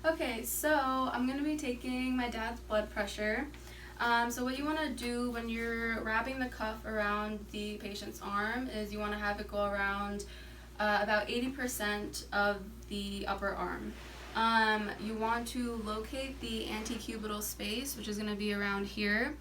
Okay, so I'm going to be taking my dad's blood pressure. So what you want to do when you're wrapping the cuff around the patient's arm is you want to have it go around about 80% of the upper arm. You want to locate the antecubital space, which is going to be around here.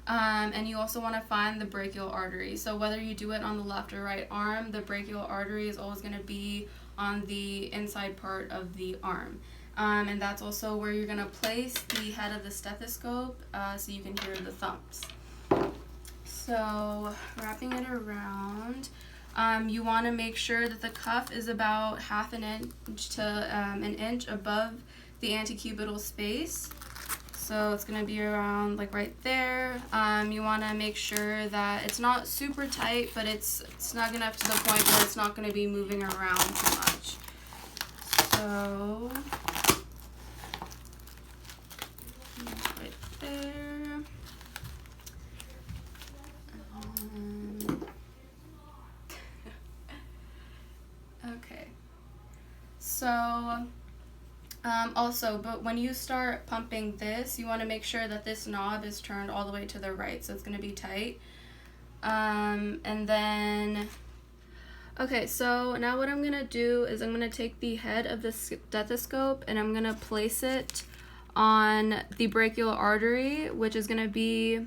And you also want to find the brachial artery. So whether you do it on the left or right arm, the brachial artery is always going to be on the inside part of the arm. And that's also where you're going to place the head of the stethoscope so you can hear the thumps. So wrapping it around, you want to make sure that the cuff is about half an inch to an inch above the antecubital space. So it's going to be around like right there. You want to make sure that it's not super tight, but it's snug enough to the point where it's not going to be moving around too much. So right there. Okay. So also, but when you start pumping this, you want to make sure that this knob is turned all the way to the right, so it's going to be tight. And then, okay, so now what I'm going to do is I'm going to take the head of the stethoscope and I'm going to place it on the brachial artery, which is going to be,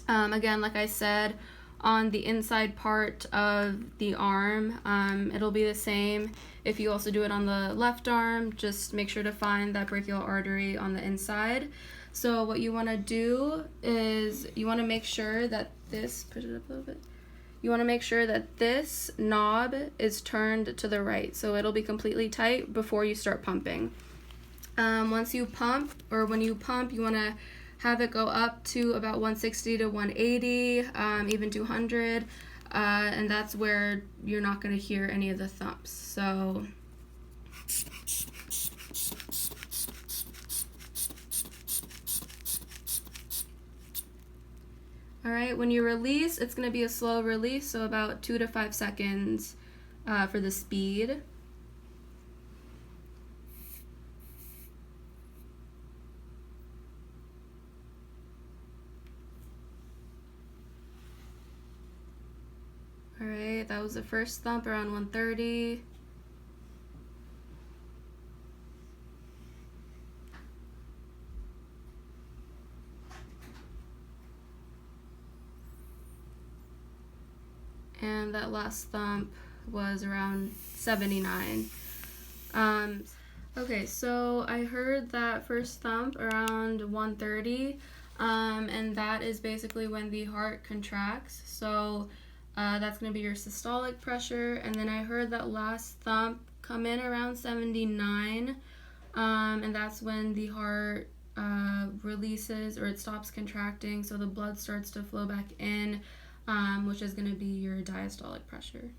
again, like I said, on the inside part of the arm. It'll be the same if you also do it on the left arm. Just make sure to find that brachial artery on the inside. So what you want to do is you want to make sure that this, push it up a little bit, you want to make sure that this knob is turned to the right, so it'll be completely tight before you start pumping. Once you pump, or when you pump, you want to have it go up to about 160 to 180, even 200, and that's where you're not going to hear any of the thumps. So all right, when you release, it's going to be a slow release, so about 2 to 5 seconds for the speed. All right, that was the first thump around 130. And that last thump was around 79. Okay, so I heard that first thump around 130, and that is basically when the heart contracts. So that's going to be your systolic pressure. And then I heard that last thump come in around 79, and that's when the heart releases, or it stops contracting, so the blood starts to flow back in, which is going to be your diastolic pressure.